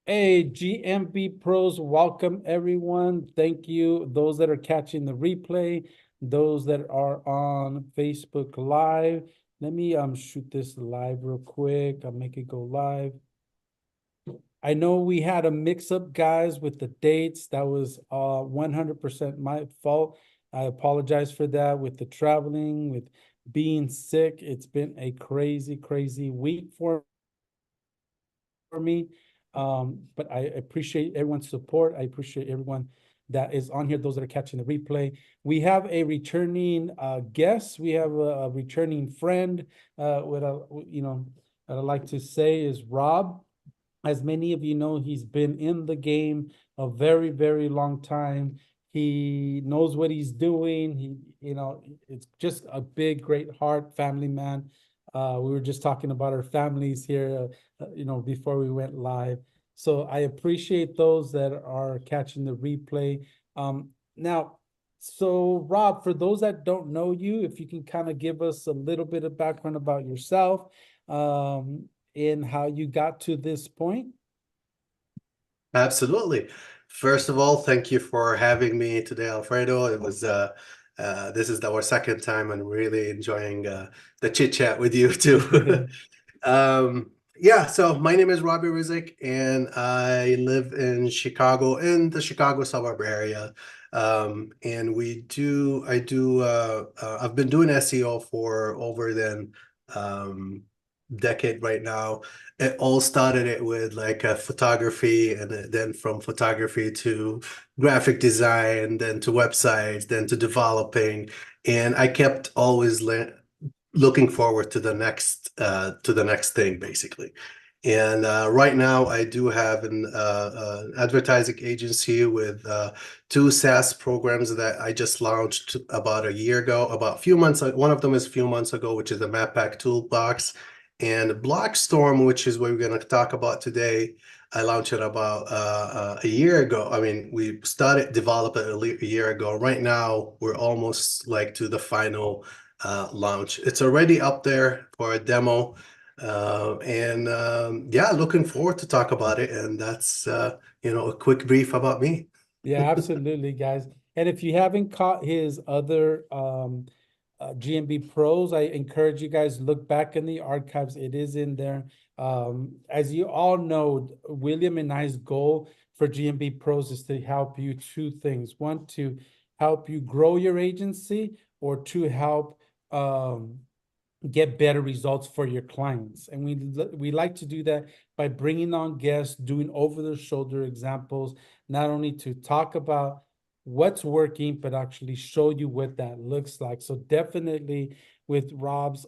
Hey, GMB pros, welcome everyone. Thank you. Those that are catching the replay, those that are on Facebook Live. Let me shoot this live real quick. I'll make it go live. I know we had a mix-up, guys, with the dates. That was 100% my fault. I apologize for that with the traveling, with being sick. It's been a crazy, crazy week for me. But I appreciate everyone's support. I appreciate everyone that is on here, those that are catching the replay. We have a returning guest. We have a returning friend. What I'd like to say is Rob. As many of you know, he's been in the game a very, very long time. He knows what he's doing. It's just a big, great heart, family man. We were just talking about our families here, before we went live. So I appreciate those that are catching the replay. Now, so Rob, for those that don't know you, if you can kind of give us a little bit of background about yourself, and how you got to this point. Absolutely. First of all, thank you for having me today, Alfredo. This is our second time and really enjoying the chit chat with you too. Yeah, so my name is Rabih Rizk and I live in Chicago, in the Chicago suburb area. I've been doing SEO for over than um, decade right now. It all started it with like a photography, and then from photography to graphic design, then to websites, then to developing. And I kept always looking forward to the next thing, basically. And right now, I do have an advertising agency with two SaaS programs that I just launched about a year ago, about a few months. One of them is a few months ago, which is the Map Pack Toolbox, and Blogstorm, which is what we're going to talk about today. I launched it about a year ago. I mean, we started developing a year ago. Right now, we're almost like to the final launch. It's already up there for a demo. And Yeah, looking forward to talk about it. And that's, a quick brief about me. Yeah, absolutely, guys. And if you haven't caught his other GMB pros, I encourage you guys look back in the archives. It is in there. As you all know, William and I's goal for GMB pros is to help you two things. One, to help you grow your agency, or to help get better results for your clients. And we like to do that by bringing on guests, doing over the shoulder examples, not only to talk about what's working, but actually show you what that looks like. So definitely with Rob's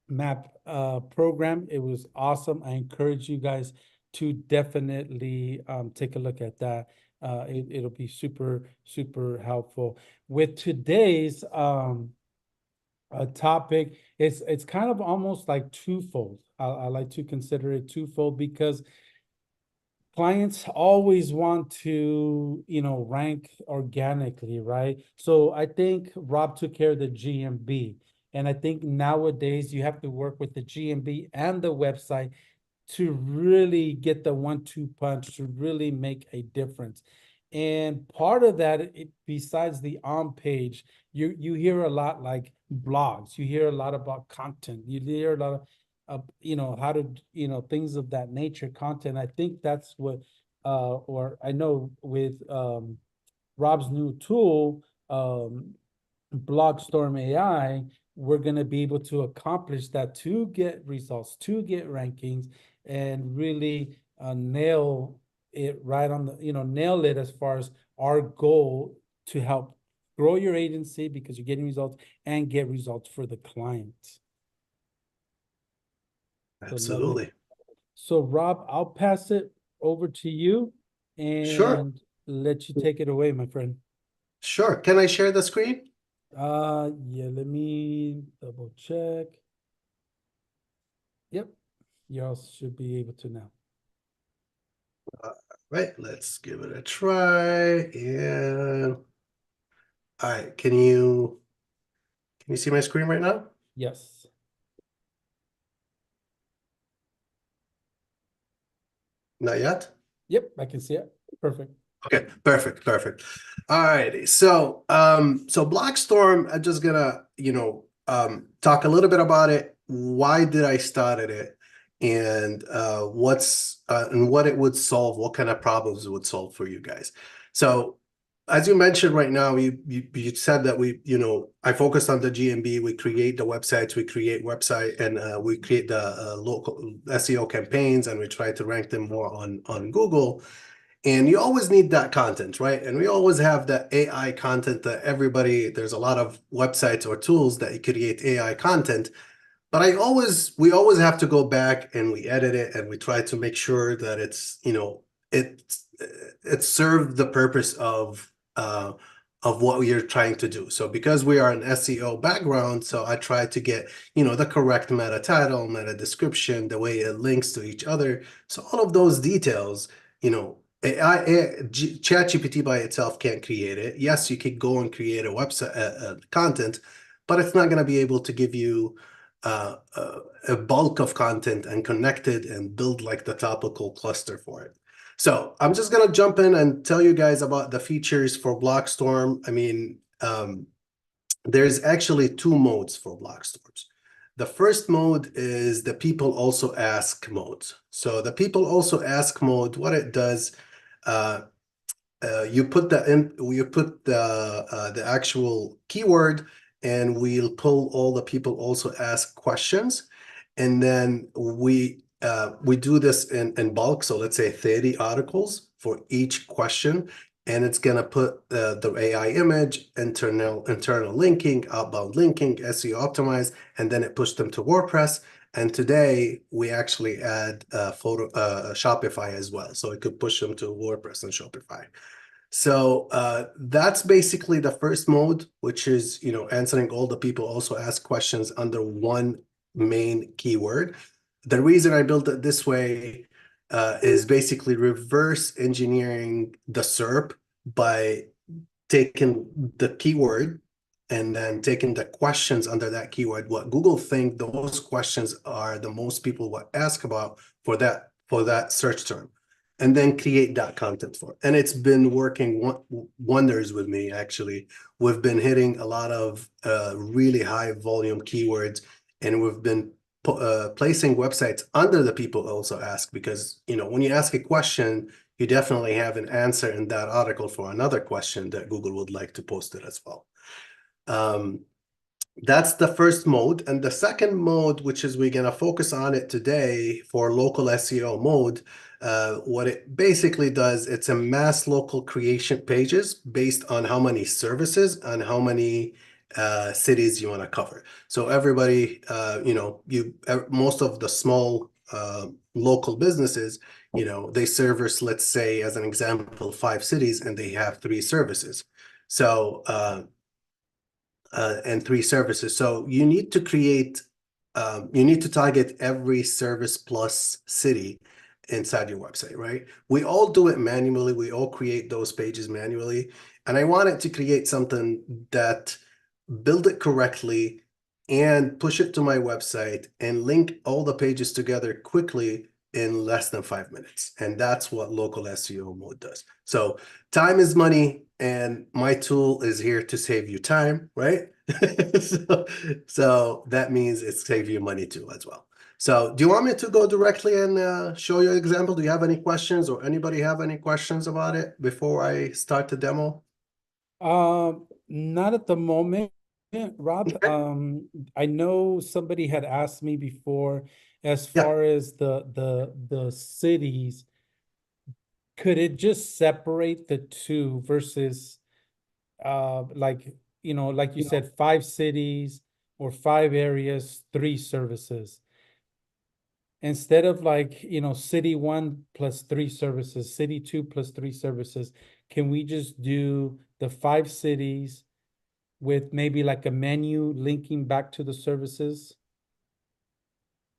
map program, it was awesome. I encourage you guys to definitely take a look at that. It'll be super, super helpful. With today's topic, it's kind of almost like twofold. I like to consider it twofold because clients always want to, rank organically, right? So I think Rob took care of the GMB. And I think nowadays you have to work with the GMB and the website to really get the 1-2 punch to really make a difference. And part of that, besides the on page, you hear a lot like blogs. You hear a lot about content. You hear a lot of how to, things of that nature, content. I think that's what or I know with Rob's new tool, Blogstorm AI, we're going to be able to accomplish that, to get results, to get rankings, and really nail it right on the, nail it as far as our goal to help grow your agency because you're getting results and get results for the client. So love it. Absolutely. So Rob, I'll pass it over to you Sure. and let you take it away, my friend. Sure. Can I share the screen? Yeah, let me double check. Yep, you all should be able to now. Right. Let's give it a try. And all right. Can you see my screen right now? Yes. Not yet? Yep, I can see it. Perfect. Okay, perfect, perfect. All righty. So so Blogstorm, I'm just gonna, talk a little bit about it. Why did I started it? And what it would solve, what kind of problems it would solve for you guys. So as you mentioned right now, you said that I focused on the GMB, we create the websites, we create website, and we create the local SEO campaigns, and we try to rank them more on Google. And you always need that content, right? And we always have that AI content that there's a lot of websites or tools that you create AI content, but we always have to go back and we edit it and we try to make sure that it served the purpose of what we are trying to do. So because we are an SEO background, so I try to get, the correct meta title, meta description, the way it links to each other. So all of those details, ChatGPT by itself can't create it. Yes, you could go and create a website content, but it's not going to be able to give you a bulk of content and connect it and build like the topical cluster for it. So I'm just going to jump in and tell you guys about the features for Blogstorm. I mean, there's actually two modes for Blogstorms. The first mode is the people also ask mode. So the people also ask mode, what it does, you put the actual keyword, and we'll pull all the people also ask questions, and then we do this in bulk. So let's say 30 articles for each question, and it's gonna put the AI image, internal linking, outbound linking, SEO optimized, and then it pushed them to WordPress. And today we actually add Shopify as well, so it could push them to WordPress and Shopify. So that's basically the first mode, which is answering all the people also ask questions under one main keyword. The reason I built it this way is basically reverse engineering the SERP by taking the keyword and then taking the questions under that keyword, what Google think those questions are the most people will ask about for that search term, and then create that content for it. And it's been working wonders with me, actually. We've been hitting a lot of really high volume keywords, and we've been placing websites under the people also ask, because when you ask a question, you definitely have an answer in that article for another question that Google would like to post it as well. That's the first mode. And the second mode, which is we're going to focus on it today for local SEO mode, what it basically does, it's a mass local creation pages based on how many services and how many cities you want to cover. So everybody, most of the small local businesses, they service, let's say, as an example, 5 cities, and they have 3 services. So and 3 services. So you need to target every service plus city inside your website, right? We all do it manually. We all create those pages manually. And I wanted to create something that build it correctly and push it to my website and link all the pages together quickly in less than 5 minutes. And that's what local SEO mode does. So time is money, and my tool is here to save you time, right? so that means it saves you money too as well. So do you want me to go directly and show you an example? Do you have any questions, or anybody have any questions about it before I start the demo? Not at the moment, Rob. Okay. I know somebody had asked me before, as Yeah. far as the cities, could it just separate the two versus like like you said, 5 cities or 5 areas, 3 services, instead of like city 1 plus 3 services, city 2 plus 3 services? Can we just do the 5 cities with maybe like a menu linking back to the services?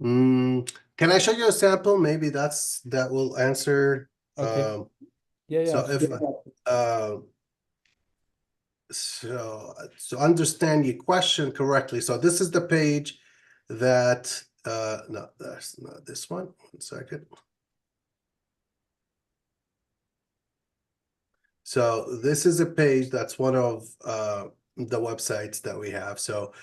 Can I show you a sample? Maybe that will answer. Okay. Yeah, So if absolutely. so understand your question correctly. So this is the page that no, that's not this one. 1 second. So this is a page that's one of the websites that we have. So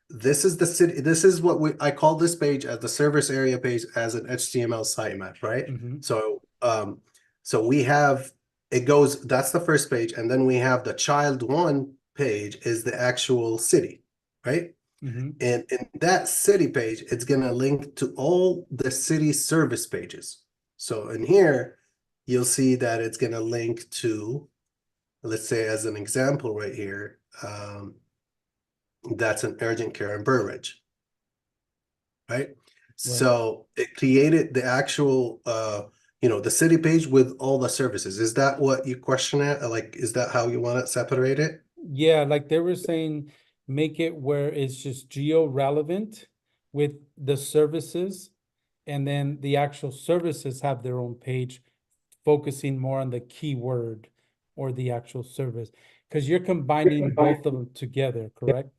this is the city. This is what I call this page as the service area page as an HTML sitemap, right? Mm-hmm. So we have it goes. That's the first page, and then we have the child one page is the actual city, right? Mm-hmm. And in that city page, it's gonna link to all the city service pages. So in here, you'll see that it's gonna link to, let's say as an example right here, that's an urgent care in Burridge, right? Right. So it created the actual, the city page with all the services. Is that what you question at? Like, is that how you want it separated? Yeah, like they were saying, make it where it's just geo relevant with the services, and then the actual services have their own page focusing more on the keyword or the actual service. Because you're combining both of them together, correct?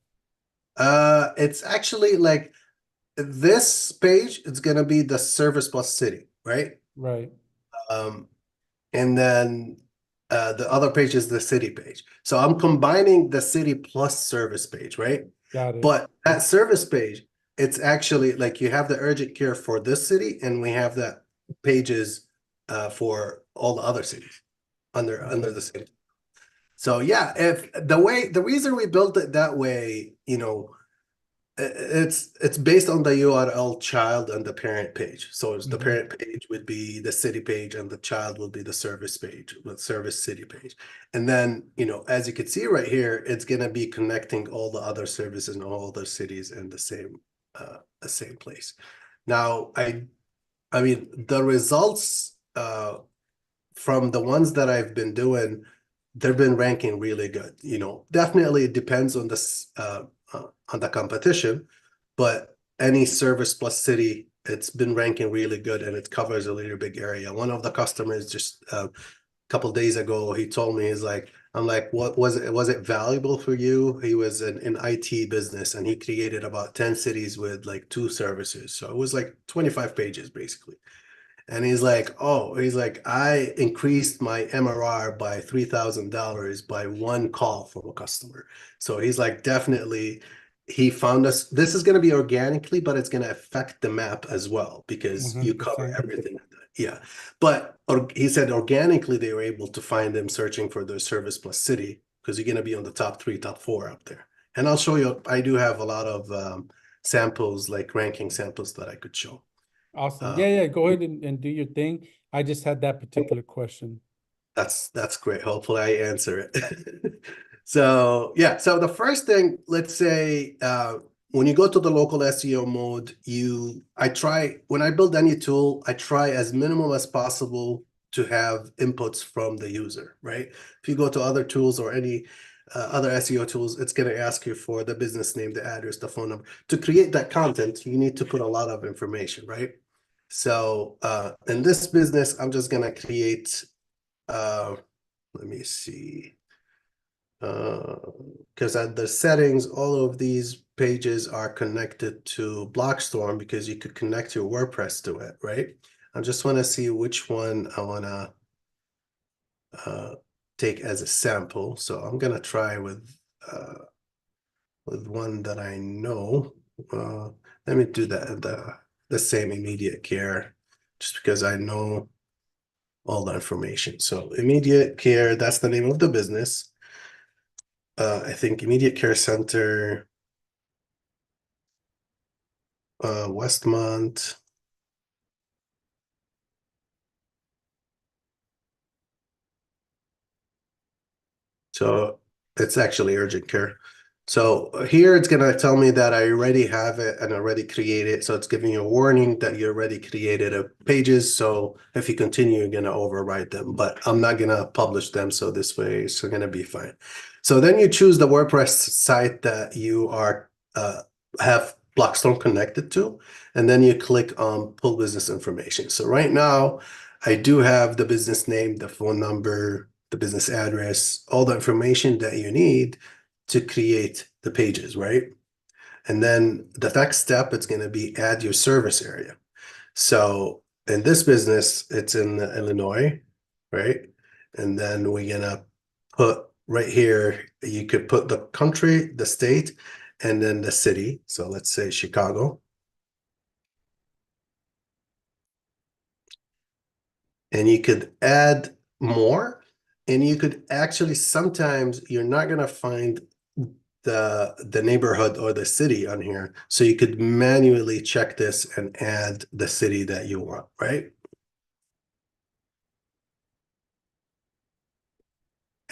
It's actually like this page, it's gonna be the service plus city, right? Right. Um, and then the other page is the city page. So I'm combining the city plus service page, right? Got it. But that service page, it's actually like you have the urgent care for this city, and we have that pages for all the other cities under Okay. the city. So yeah, if the reason we built it that way, it's based on the URL child and the parent page. So the Mm-hmm. parent page would be the city page and the child will be the service page, the service city page. And then, as you can see right here, it's going to be connecting all the other services and all the cities in the same place. Now, I mean, the results from the ones that I've been doing, they've been ranking really good. Definitely it depends on on the competition, but any service plus city, it's been ranking really good and it covers a really big area. One of the customers just a couple days ago, he told me, he's like, I'm like, what was it? Was it valuable for you? He was in IT business and he created about 10 cities with like 2 services. So it was like 25 pages basically. And he's like, I increased my MRR by $3,000 by one call from a customer. So he's like, definitely, he found us. This is going to be organically, but it's going to affect the map as well because you cover 100%. everything. Yeah. But he said organically, they were able to find them searching for their service plus city because you're going to be on the top 3, top 4 up there. And I'll show you, I do have a lot of samples, like ranking samples that I could show. Awesome. Uh, Yeah, yeah. Go ahead and do your thing. I just had that particular question. That's great. Hopefully I answer it. So yeah, so the first thing, let's say when you go to the local SEO mode, I try when I build any tool, I try as minimal as possible to have inputs from the user, right? If you go to other tools or any other SEO tools, it's going to ask you for the business name, the address, the phone number. To create that content, you need to put a lot of information, right? So in this business, I'm just going to create let me see. Because at the settings, all of these pages are connected to Blogstorm because you could connect your WordPress to it, right? I just want to see which one I want to take as a sample. So I'm going to try with one that I know. Let me do the same immediate care just because I know all the information. So immediate care, that's the name of the business. I think immediate care center, Westmont. So it's actually urgent care. So here it's going to tell me that I already have it and already created. So it's giving you a warning that you already created pages. So if you continue, you're going to overwrite them, but I'm not going to publish them. So this way it's going to be fine. So then you choose the WordPress site that you have Blogstorm connected to, and then you click on pull business information. So right now I do have the business name, the phone number, the business address, all the information that you need to create the pages, right? And then the next step, it's going to be add your service area. So in this business, it's in Illinois, right? And then we're going to put right here, you could put the country, the state, and then the city. So let's say Chicago. And you could add more, and you could actually, sometimes you're not going to find the neighborhood or the city on here. So you could manually check this and add the city that you want, right?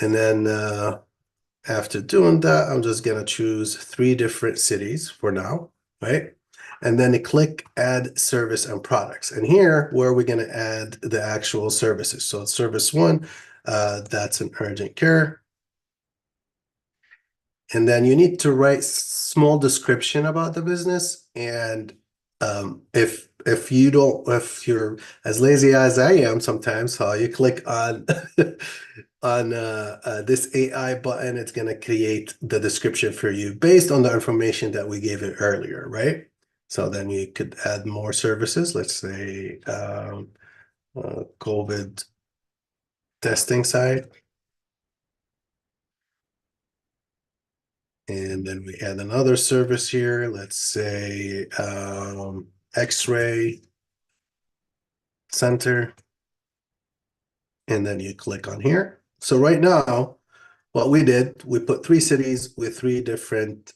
And then after doing that, I'm just going to choose 3 different cities for now, right? And then click add service and products. And here, where we're going to add the actual services. So service 1, that's an urgent care. And then you need to write small description about the business. And if you're as lazy as I am sometimes, how you click on on this AI button, it's going to create the description for you based on the information that we gave it earlier, right? So then you could add more services. Let's say COVID testing site. And then we add another service here. Let's say X-ray center. And then you click on here. So right now, what we did, we put 3 cities with 3 different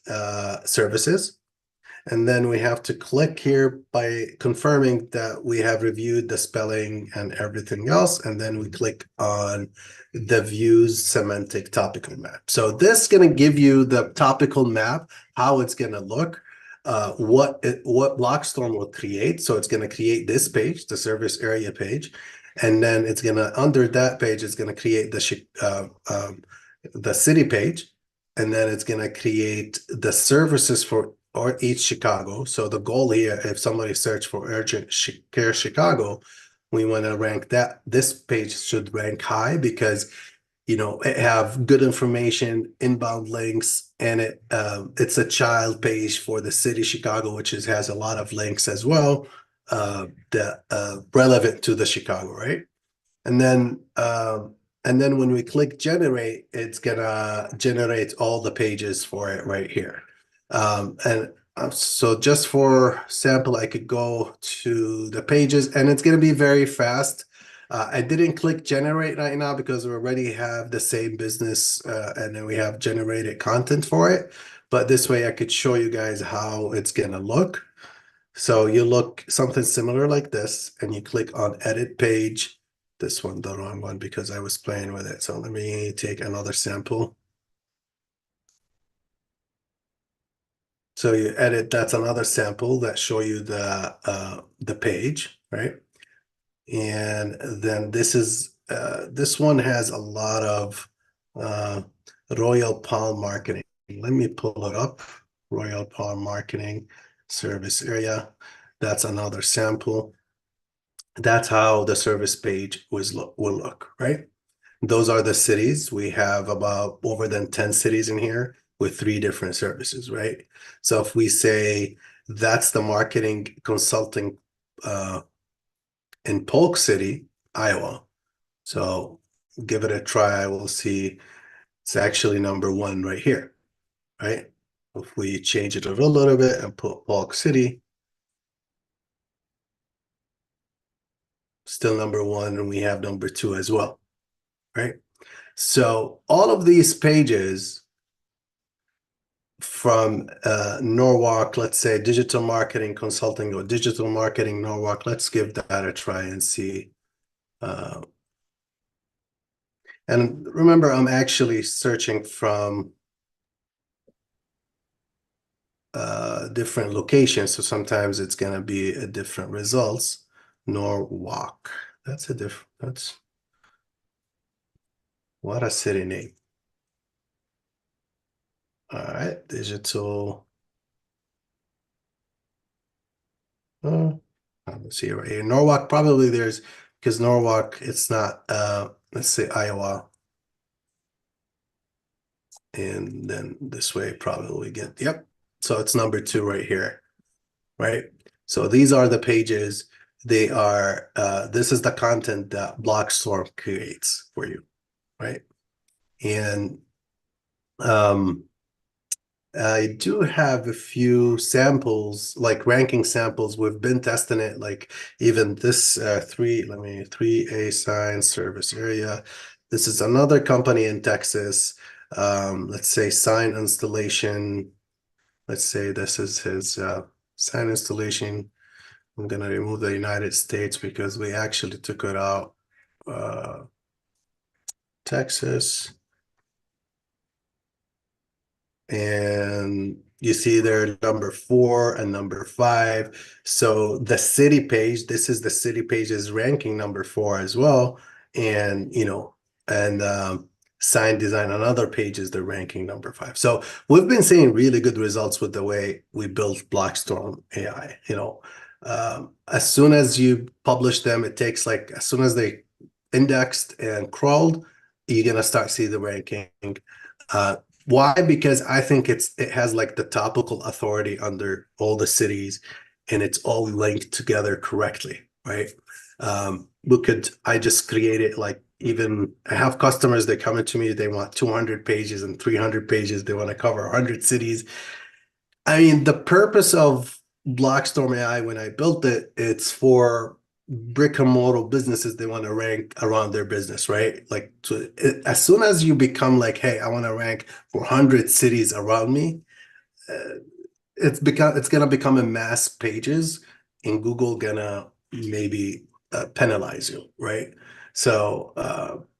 services. And then we have to click here by confirming that we have reviewed the spelling and everything else. And then we click on the views semantic topical map. So this is going to give you the topical map, how it's going to look, what Blogstorm will create. So it's going to create this page, the service area page. And then it's going to, under that page, it's going to create the city page. And then it's going to create the services for or each Chicago. So the goal here, if somebody search for urgent care Chicago, we want to rank that. This page should rank high because, you know, it have good information, inbound links, and it's a child page for the city Chicago, which has a lot of links as well that relevant to the Chicago, right? And then when we click generate, it's gonna generate all the pages for it right here. So just for sample, I could go to the pages and it's going to be very fast. I didn't click generate right now because we already have the same business and then we have generated content for it. But this way I could show you guys how it's going to look. So you look something similar like this and you click on edit page. This one, the wrong one, because I was playing with it. So let me take another sample. So you edit, that's another sample that show you the page, right? And then this one has a lot of Royal Palm marketing. Let me pull it up. Royal Palm marketing service area. That's another sample. That's how the service page will look, right? Those are the cities. We have about over than 10 cities in here with 3 different services, right? So if we say that's the marketing consulting in Polk City, Iowa. So give it a try. We'll see. It's actually number 1 right here, right? If we change it a little bit and put Polk City, still number 1, and we have number 2 as well, right? So all of these pages from Norwalk, let's say digital marketing consulting or digital marketing Norwalk, let's give that a try and see. And remember, I'm actually searching from different locations, so sometimes it's going to be a different results. Norwalk, that's what a city name. All right, digital. Let's see right here. Norwalk, probably there's, because Norwalk, it's not, let's say Iowa. And then this way probably get, yep. So it's number 2 right here, right? So these are the pages. They are, this is the content that Blogstorm creates for you, right? And I do have a few samples, like ranking samples. We've been testing it, like even this 3A sign service area. This is another company in Texas. Let's say sign installation. Let's say this is his sign installation. I'm gonna remove the United States because we actually took it out. Texas. And you see there number 4 and number 5. So the city page, this is the city page is ranking number 4 as well. And sign design on other pages, they're ranking number 5. So we've been seeing really good results with the way we built Blogstorm AI. As soon as you publish them, it takes like as soon as they indexed and crawled, you're gonna start see the ranking. Why? Because I think it has like the topical authority under all the cities, and it's all linked together correctly, right? I just created like even I have customers that come into me, they want 200 pages and 300 pages, they want to cover 100 cities. I mean, the purpose of Blogstorm AI when I built it, it's for brick and mortar businesses. They want to rank around their business, right? Like as soon as you become like, hey, I want to rank for 100 cities around me, uh, it's gonna become a mass pages, and Google gonna maybe penalize you, right? So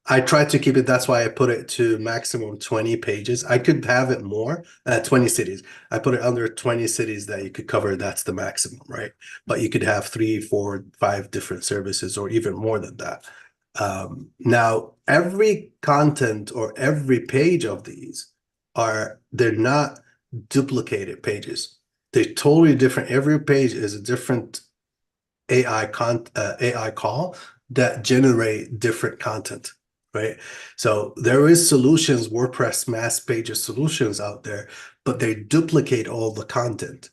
I try to keep it. That's why I put it to maximum 20 pages. I could have it more, 20 cities. I put it under 20 cities that you could cover. That's the maximum, right? But you could have 3, 4, 5 different services, or even more than that. Now, every content or every page of these they're not duplicated pages. They're totally different. Every page is a different AI call that generate different content, right? So there is solutions, WordPress mass pages solutions out there, but they duplicate all the content,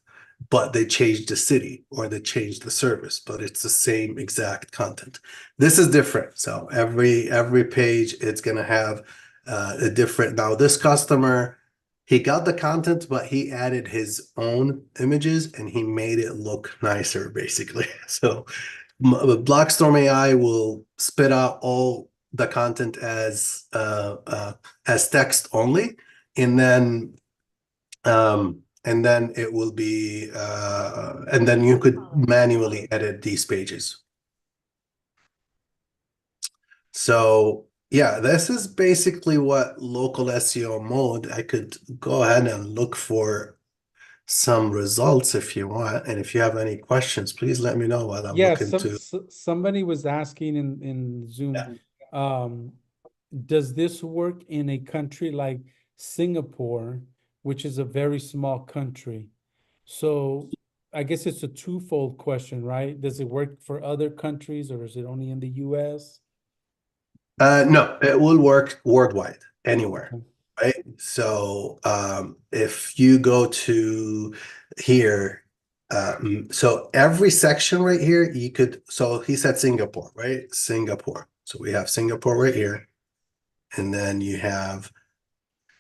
but they change the city or they change the service, but it's the same exact content. This is different. So every page it's gonna have a different. Now this customer, he got the content, but he added his own images and he made it look nicer, basically. So Blogstorm AI will spit out all the content as text only, and then it will be and then you could manually edit these pages. So yeah, this is basically what local SEO mode. I could go ahead and look for some results if you want. And if you have any questions, please let me know while I'm Yeah, looking to. somebody was asking in Yeah. Zoom, does this work in a country like Singapore, which is a very small country? So I guess it's a twofold question, right? Does it work for other countries or is it only in the US? No, it will work worldwide, anywhere, Okay. right? So if you go to here, so every section right here, you could, so he said Singapore, right? Singapore. So we have Singapore right here. And then you have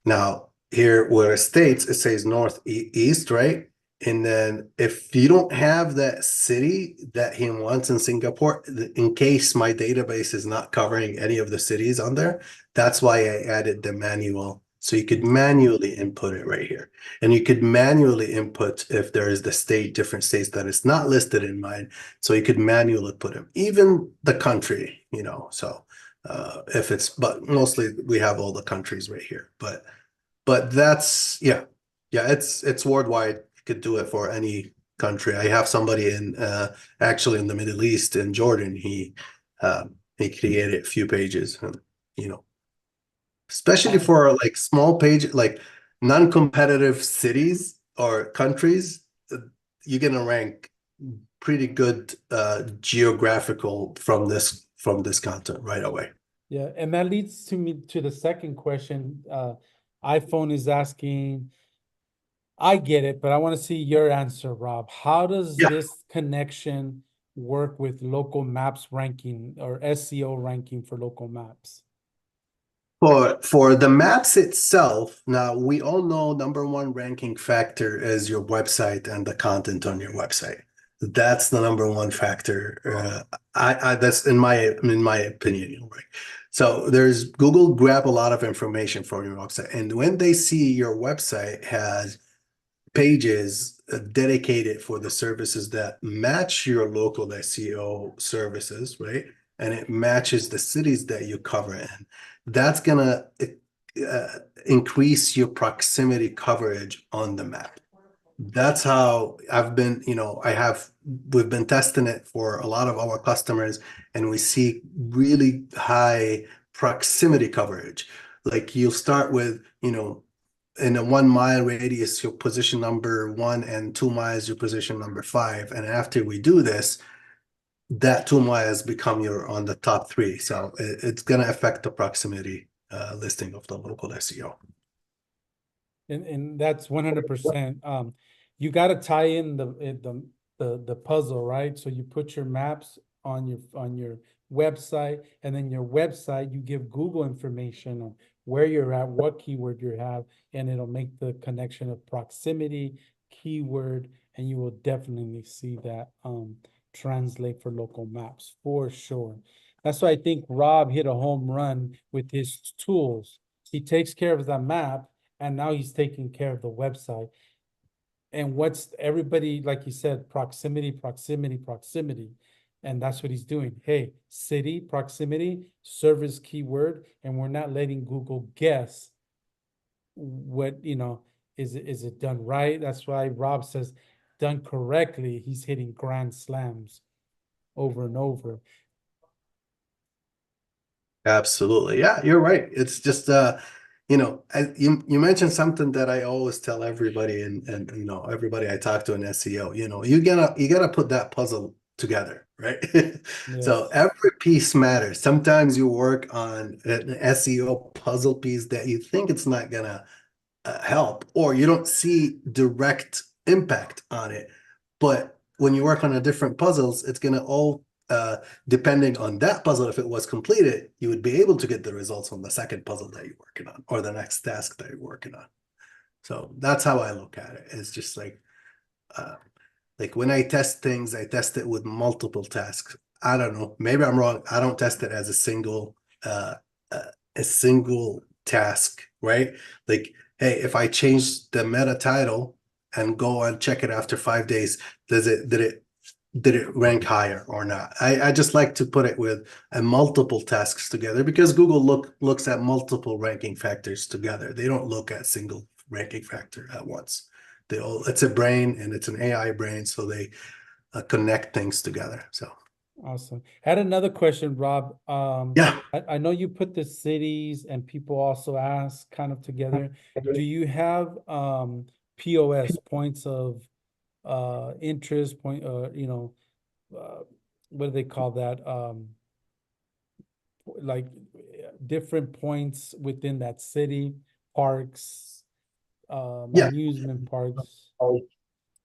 now here where it states, it says northeast, right? And then if you don't have that city that he wants in Singapore, in case my database is not covering any of the cities on there, that's why I added the manual. So you could manually input it right here. And you could manually input if there is different states that is not listed in mine. So you could manually put them, even the country, so if it's, but mostly we have all the countries right here, but that's, yeah, it's worldwide. You could do it for any country. I have somebody in actually in the Middle East, in Jordan. He created a few pages, and especially for like small page, like non-competitive cities or countries, you're gonna rank pretty good geographical from this content right away. Yeah, and that leads to me to the second question. iPhone is asking, I get it, but I want to see your answer, Rob. How does Yeah. this connection work with local maps ranking or SEO ranking for local maps? For the maps itself, now we all know number one ranking factor is your website and the content on your website. That's the number one factor. I that's in my opinion, right? So there's Google grab a lot of information from your website, and when they see your website has pages dedicated for the services that match your local SEO services, right? And it matches the cities that you cover in. That's gonna increase your proximity coverage on the map. That's how I've been, we've been testing it for a lot of our customers, and we see really high proximity coverage. Like you'll start with, in a 1 mile radius, your position number 1, and 2 miles, your position number 5. And after we do this, that 2 miles become your on the top 3. So it's going to affect the proximity listing of the local SEO. And that's 100%. You got to tie in the puzzle, right? So you put your maps on your website, and then your website, you give Google information on where you're at, what keyword you have, and it'll make the connection of proximity, keyword, and you will definitely see that translate for local maps for sure. That's why I think Rob hit a home run with his tools. He takes care of the map, and now he's taking care of the website. And what's everybody, like you said, proximity, proximity, proximity. And that's what he's doing. Hey, city, proximity, service keyword, and we're not letting Google guess what, is it done right? That's why Rob says done correctly, he's hitting grand slams over and over. Absolutely. Yeah, you're right. It's just you mentioned something that I always tell everybody, and everybody I talk to in SEO, you gotta put that puzzle together, right? So Yes. every piece matters. Sometimes you work on an SEO puzzle piece that you think it's not gonna help, or you don't see direct impact on it. But when you work on a different puzzles, it's gonna all depending on that puzzle, if it was completed, you would be able to get the results on the second puzzle that you're working on, or the next task that you're working on. So that's how I look at it. It's just like when I test things, I test it with multiple tasks. I don't know, maybe I'm wrong. I don't test it as uh, a single task, right? Like, hey, if I change the meta title and go and check it after 5 days, did it rank higher or not? I just like to put it with multiple tasks together, because Google looks at multiple ranking factors together. They don't look at single ranking factor at once. It's a brain, and it's an AI brain, so they connect things together. So Awesome. Had another question, Rob. yeah, I know you put the cities, and people also ask kind of together. Do you have POS, points of interest, what do they call that? Like different points within that city, parks, yeah. amusement parks.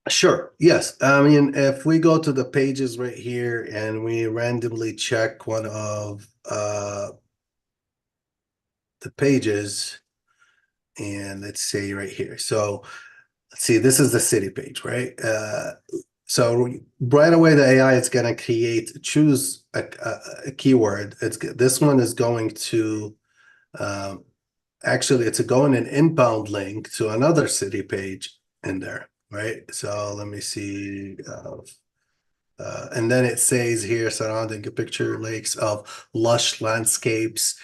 Sure. Yes. I mean, if we go to the pages right here and we randomly check one of the pages, and let's say right here. So let's see, this is the city page, right? So right away, the AI is going to choose a keyword. This one is going to actually, it's going an inbound link to another city page in there, right? So let me see. And then it says here, surrounding a picture lakes of lush landscapes,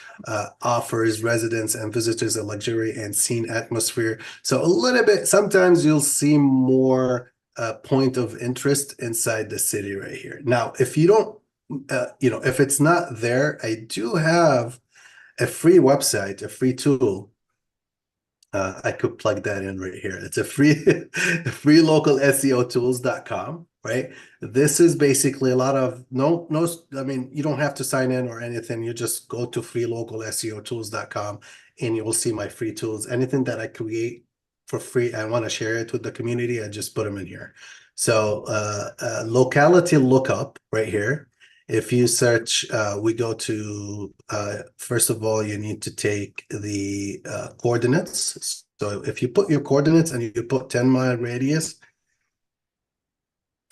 offers residents and visitors a luxury and scene atmosphere. So a little bit, sometimes you'll see more point of interest inside the city right here. Now, if you don't, if it's not there, I do have a free website, a free tool. I could plug that in right here. It's a free free local SEO tools.com, right? This is basically a lot of I mean, you don't have to sign in or anything. You just go to free local SEO tools.com, and you will see my free tools. Anything that I create for free, I want to share it with the community, I just put them in here. So locality lookup right here. If you search, we go to, first of all, you need to take the coordinates. So if you put your coordinates and you put 10-mile radius,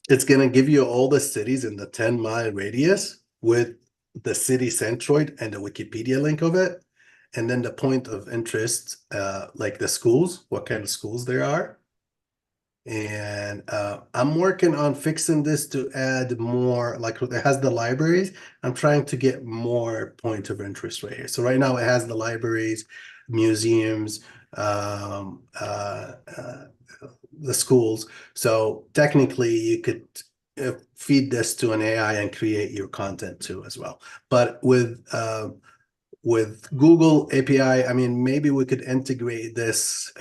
it's going to give you all the cities in the 10-mile radius with the city centroid and the Wikipedia link of it. And then the point of interest, like the schools, what kind of schools there are. And I'm working on fixing this to add more, like it has the libraries. I'm trying to get more point of interest right here. So right now it has the libraries, museums, the schools. So technically you could feed this to an AI and create your content too as well. But with Google API, I mean, maybe we could integrate this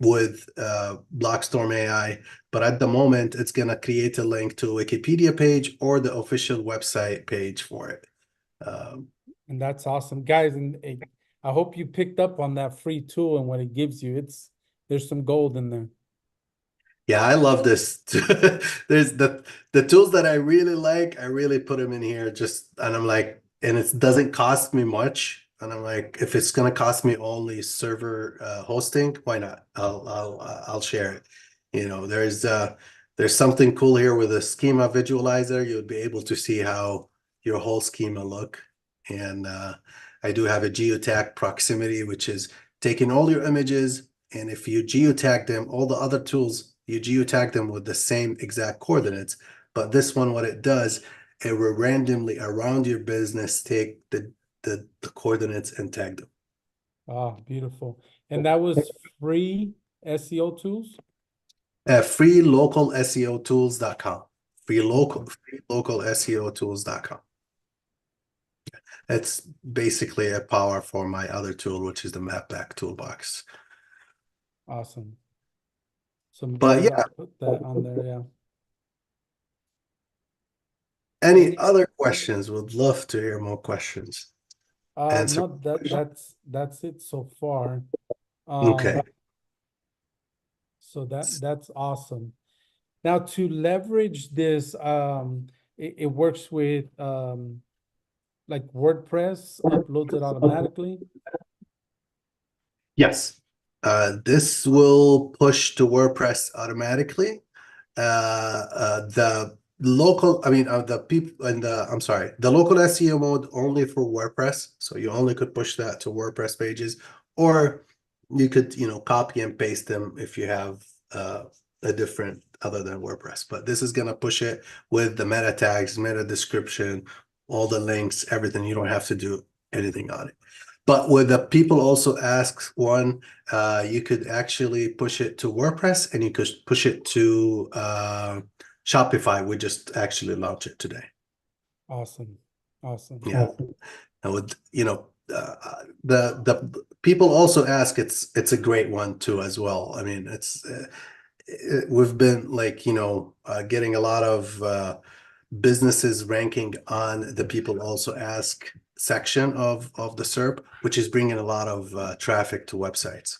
with Blogstorm AI, but at the moment it's going to create a link to a Wikipedia page or the official website page for it. And that's awesome, guys. And I hope you picked up on that free tool and what it gives you. There's some gold in there. Yeah, I love this. There's the tools that I really like, I really put them in here and I'm like, and it doesn't cost me much. And I'm like, if it's gonna cost me only server hosting, why not? I'll share it. You know, there's something cool here with a schema visualizer. You'll be able to see how your whole schema look. And I do have a geotag proximity, which is taking all your images, and if you geotag them, all the other tools, you geotag them with the same exact coordinates. But this one, what it does, it will randomly around your business take the coordinates and tag them. Ah, beautiful. And that was free SEO tools? Freelocalseotools.com. Freelocalseotools.com. It's basically a power for my other tool, which is the Mapback toolbox. Awesome. Some But guys, yeah, I'll put that on there, yeah. any other questions? Would love to hear more questions. Answer. No, that's it so far. Okay. So that's awesome. Now to leverage this, it works with like WordPress, uploads it automatically. Yes. This will push to WordPress automatically. The local, I mean, the people and I'm sorry, the local SEO mode only for WordPress. So you only could push that to WordPress pages, or you could, copy and paste them if you have a different other than WordPress. But this is going to push it with the meta tags, meta description, all the links, everything. You don't have to do anything on it. But with the people also ask one, you could actually push it to WordPress and you could push it to Shopify. We just actually launched it today. Awesome. Awesome. Yeah. I would, the people also ask, it's a great one too as well. I mean, we've been like, getting a lot of businesses ranking on the people also ask section of the SERP, which is bringing a lot of traffic to websites.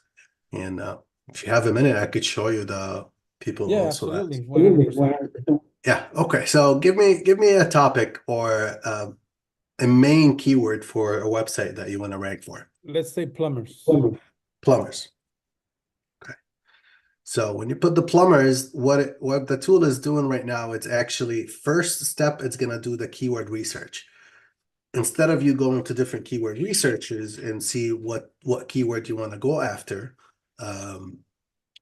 And if you have a minute, I could show you the people Yeah, also absolutely. ask. 100%. Yeah. Okay. So give me a topic or a main keyword for a website that you want to rank for. Let's say plumbers. Plumbers. Okay. So when you put the plumbers, what the tool is doing right now, it's actually first step, it's going to do the keyword research. Instead of you going to different keyword researches and see what keyword you want to go after,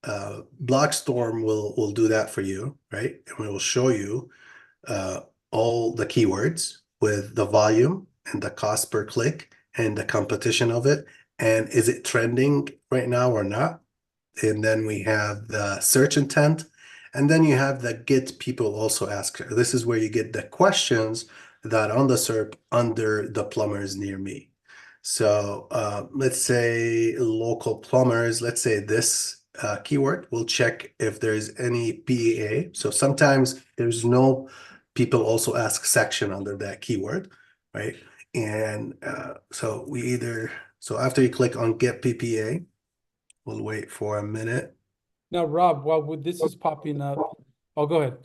Blogstorm will do that for you, right? And we will show you all the keywords with the volume and the cost per click and the competition of it. And is it trending right now or not? And then we have the search intent. And then you have the get people also ask. This is where you get the questions that on the SERP under the plumbers near me. So let's say local plumbers, let's say this keyword, we'll check if there's any PEA. So sometimes there's no people also ask section under that keyword, right? And so after you click on get PPA, we'll wait for a minute. Now, Rob, while this is popping up, oh, go ahead.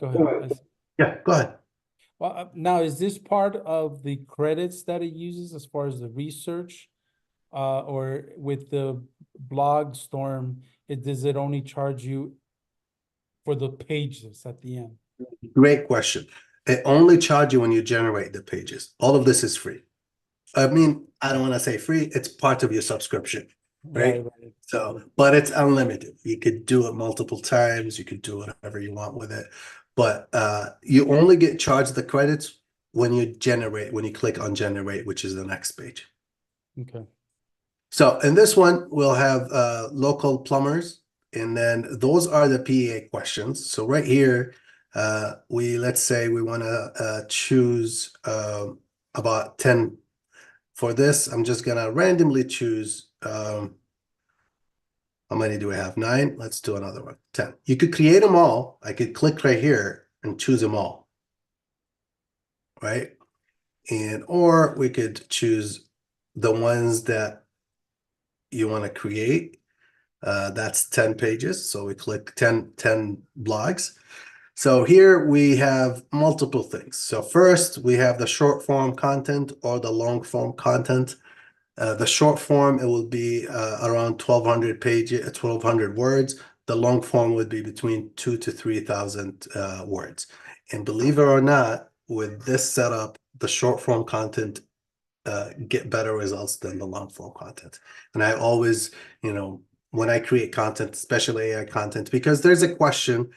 Yeah, go ahead. Well, now is this part of the credits that it uses as far as the research? Or with the Blogstorm, does it only charge you for the pages at the end? Great question. It only charge you when you generate the pages. All of this is free. I mean, I don't want to say free, it's part of your subscription, right? Right. So, but it's unlimited. You could do it multiple times, you could do whatever you want with it. But you only get charged the credits when you click on generate, which is the next page. Okay. So in this one, we'll have local plumbers, and then those are the PEA questions. So right here, let's say we want to choose about 10. For this, I'm just gonna randomly choose how many do we have? 9. Let's do another one. 10. You could create them all. I could click right here and choose them all, right? And or we could choose the ones that you want to create. That's 10 pages. So we click 10 blogs. So here we have multiple things. So first we have the short form content or the long form content. The short form, it will be around 1,200 pages, 1,200 words. The long form would be between 2,000 to 3,000 words. And believe it or not, with this setup, the short form content get better results than the long form content. And I always, when I create content, especially AI content, because there's a question,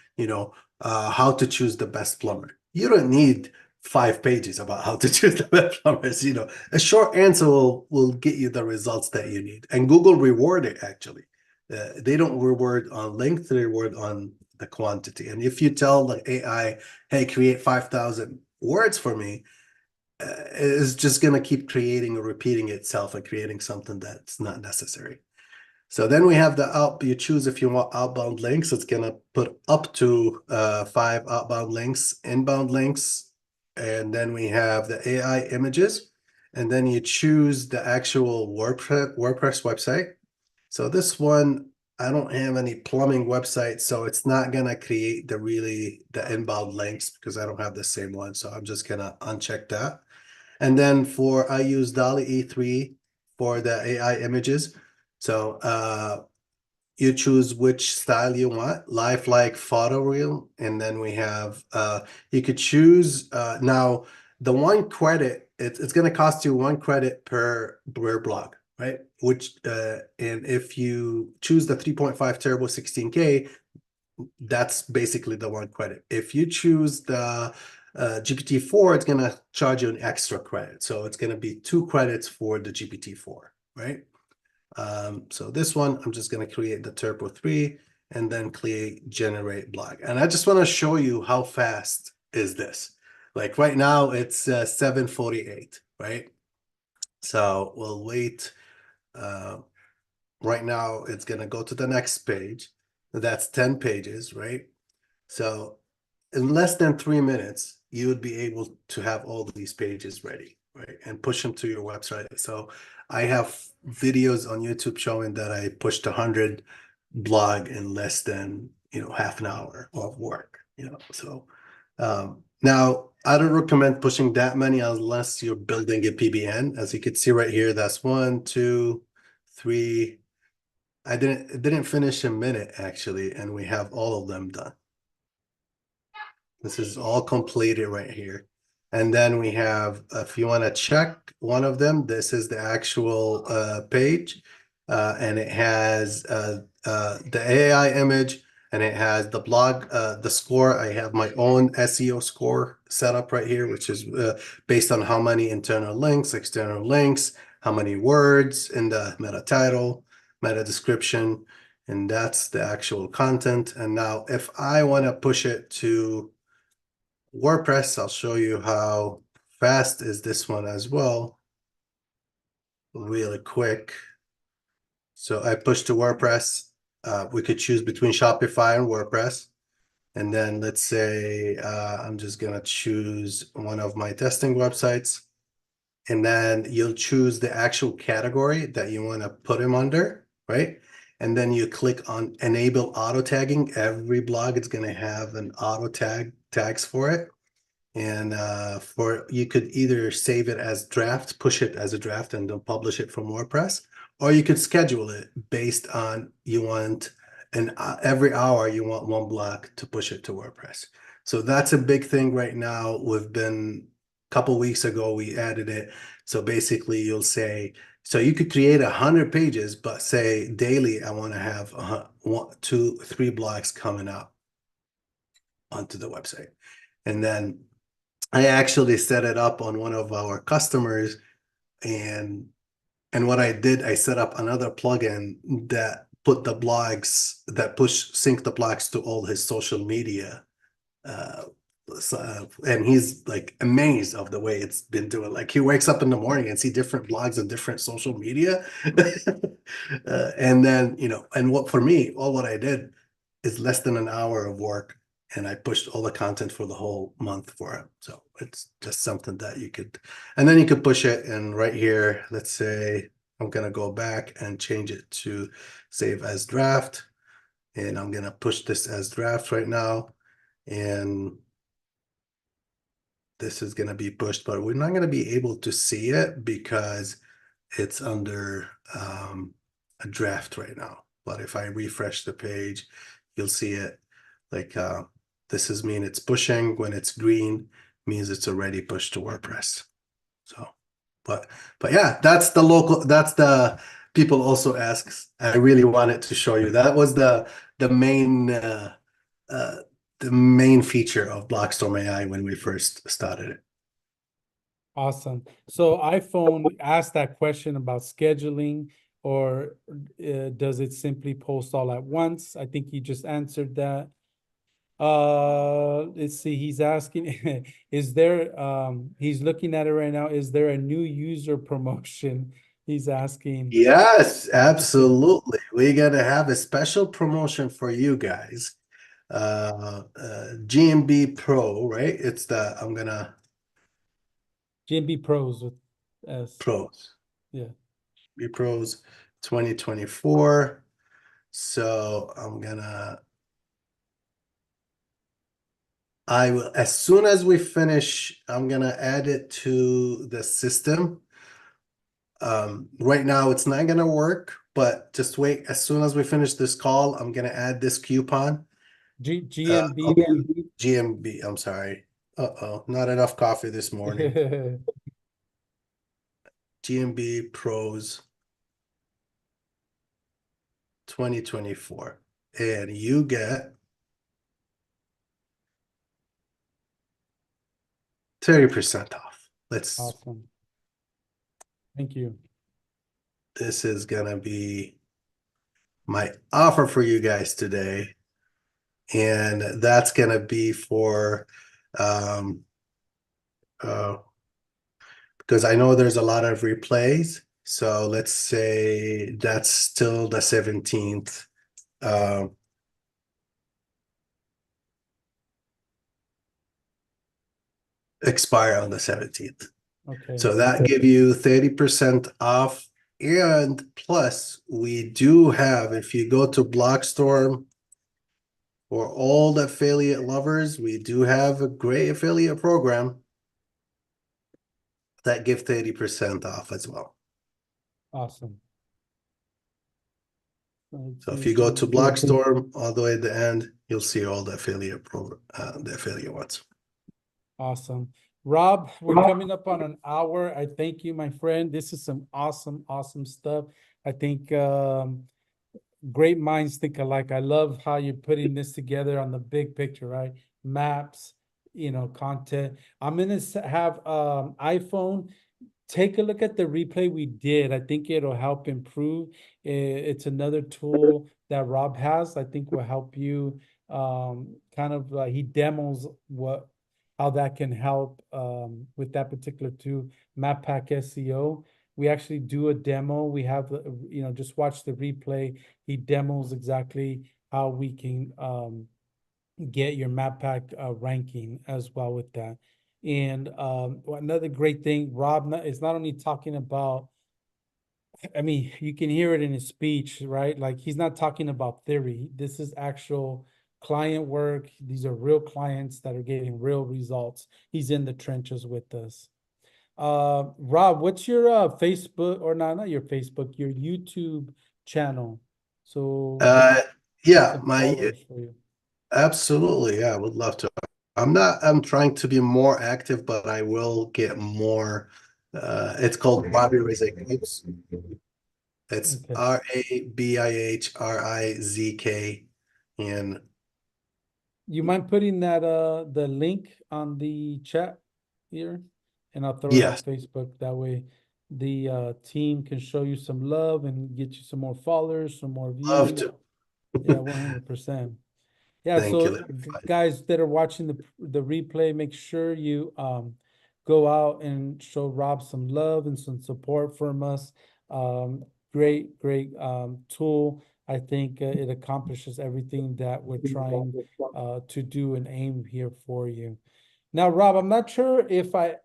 how to choose the best plumber. You don't need 5 pages about how to choose the best plumbers. A short answer will get you the results that you need. And Google reward it actually. They don't reward on length, they reward on the quantity. And if you tell the AI, hey, create 5,000 words for me, it's just going to keep creating or repeating itself and creating something that's not necessary. So then we have you choose if you want outbound links. It's going to put up to 5 outbound links, inbound links. And then we have the AI images. And then you choose the actual WordPress website. So this one, I don't have any plumbing website, so it's not going to create the inbound links because I don't have the same one. So I'm just going to uncheck that. And then I use DALL-E E3 for the AI images. So you choose which style you want, lifelike, photoreal, and then we have you could choose now the 1 credit. It's going to cost you 1 credit per blog, right? And if you choose the 3.5 Turbo 16K, that's basically the 1 credit. If you choose the GPT-4, it's going to charge you an extra credit. So it's going to be 2 credits for the GPT-4, right? So this one, I'm just going to create the Turbo 3 and then generate blog. And I just want to show you how fast is this. Like right now, it's 7:48, right? So we'll wait. Right now, it's going to go to the next page. That's 10 pages, right? So in less than 3 minutes, you would be able to have all these pages ready, right? And push them to your website. So I have videos on YouTube showing that I pushed 100 blog in less than, half an hour of work, So now I don't recommend pushing that many unless you're building a PBN. As you can see right here, that's 1, 2, 3. It didn't finish a minute actually, and we have all of them done. This is all completed right here. And then we have, if you want to check one of them, this is the actual page. And it has the AI image, and it has the blog, the score. I have my own SEO score set up right here, which is based on how many internal links, external links, how many words in the meta title, meta description, and that's the actual content. And now if I want to push it to WordPress, I'll show you how fast is this one as well, really quick. So I push to WordPress. We could choose between Shopify and WordPress. And then let's say I'm just going to choose one of my testing websites. And then you'll choose the actual category that you want to put them under, right? And then you click on enable auto tagging. Every blog is going to have an auto tags for it. And you could either save it as draft, push it as a draft and then publish it from WordPress, or you could schedule it based on you want every hour you want one block to push it to WordPress. So that's a big thing right now. We've been a couple weeks ago we added it. So basically you'll say, so you could create 100 pages, but say daily I want to have 1, 2, 3 blocks coming up onto the website. And then I actually set it up on one of our customers, and what I did, I set up another plugin that put the blogs that sync the blogs to all his social media. And he's like amazed of the way it's been doing. Like he wakes up in the morning and see different blogs and different social media. And then, and for me, all what I did is less than an hour of work, and I pushed all the content for the whole month for it. So it's just something that you could, and then you could push it. And right here, let's say I'm going to go back and change it to save as draft. And I'm going to push this as draft right now. And this is going to be pushed, but we're not going to be able to see it because it's under a draft right now. But if I refresh the page, you'll see it. Like this is mean it's pushing. When it's green, means it's already pushed to WordPress. So, but yeah, that's the people also asks. I really wanted to show you. That was the main the main feature of Blogstorm AI when we first started it. Awesome. So iPhone asked that question about scheduling, or does it simply post all at once? I think you just answered that. Let's see, he's asking, is there, he's looking at it right now, is there a new user promotion? He's asking. Yes, absolutely. We're gonna have a special promotion for you guys. GMB Pro, right? It's the GMB Pros with S. Pros. Yeah. GMB Pros 2024. So I will, as soon as we finish, I'm gonna add it to the system. Right now it's not gonna work, but just wait. As soon as we finish this call, I'm gonna add this coupon. GMB. GMB, I'm sorry. Uh-oh, not enough coffee this morning. GMB Pros 2024. And you get 30% off. Awesome. Thank you. This is gonna be my offer for you guys today. And that's gonna be for because I know there's a lot of replays. So let's say that's still the 17th. Expire on the 17th. Okay. So that give you 30% off. And plus, we do have, if you go to Blogstorm, for all the affiliate lovers, we do have a great affiliate program that give 30% off as well. Awesome. So if you go to Blogstorm all the way at the end, you'll see all the affiliate ones. Awesome. Rob, we're coming up on an hour. I thank you, my friend. This is some awesome stuff. I think great minds think alike. I love how you're putting this together on the big picture, right? Maps, content. I'm gonna have iPhone take a look at the replay we did. I think it'll help improve. It's another tool that Rob has. I think will help you. Kind of he demos how that can help with that particular tool, Map Pack SEO. We actually do a demo. We have, just watch the replay. He demos exactly how we can get your map pack ranking as well with that. And another great thing, Rob is not only talking about, I mean, you can hear it in his speech, right? Like he's not talking about theory. This is actual client work. These are real clients that are getting real results. He's in the trenches with us. Rob, what's your Facebook, or not your Facebook, your YouTube channel? So Uh, get yeah, some my followers for you. absolutely. Yeah, I would love to. I'm trying to be more active, but I will get more. It's called Rabih Rizk. It's Okay. Rabihrizk. And You mind putting that the link on the chat here? And I'll throw it on yes, Facebook. That way the team can show you some love and get you some more followers, some more love views. to. Yeah, 100%. Yeah, Thank you. so That'd be fun. guys that are watching the replay, make sure you go out and show Rob some love and some support from us. Great tool. I think it accomplishes everything that we're trying to do and aim here for you. Now, Rob, I'm not sure if I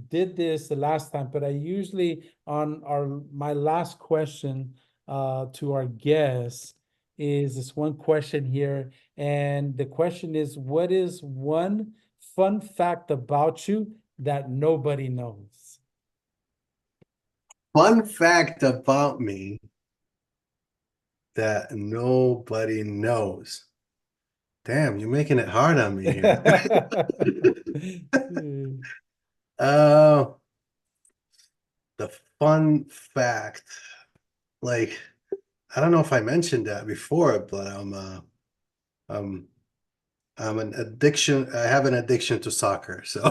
did this the last time, but I usually on my last question to our guests is this one question here. And the question is, what is one fun fact about you that nobody knows? Fun fact about me that nobody knows. Damn, you're making it hard on me here. Uh, the fun fact, like, I don't know if I mentioned that before, but um, I'm an addiction. I have an addiction to soccer. So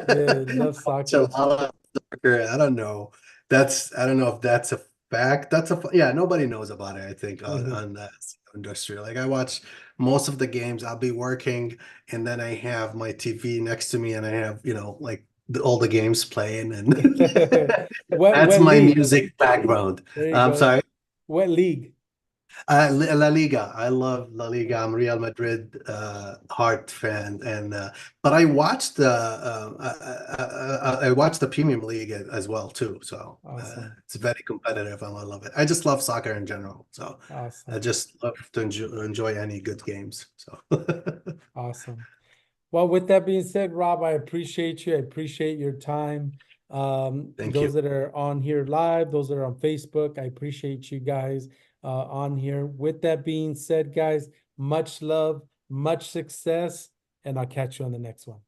Yeah, love watch a soccer. lot of soccer. I don't know if that's a fact. Yeah, nobody knows about it, I think, on the industry. Like I watch most of the games, I'll be working and then I have my TV next to me and I have, like all the games playing and that's What my league? music background. There you I'm go. sorry. What league? La Liga. I love La Liga. I'm Real Madrid heart fan, and but I watched the Premium League as well too. So Awesome. it's very competitive, and I love it. I just love soccer in general. So I Awesome. just love to enjoy any good games. So Awesome. Well, with that being said, Rob, I appreciate you. I appreciate your time. thank you. Those that are on here live, those that are on Facebook, I appreciate you guys on here. With that being said, guys, much love, much success, and I'll catch you on the next one.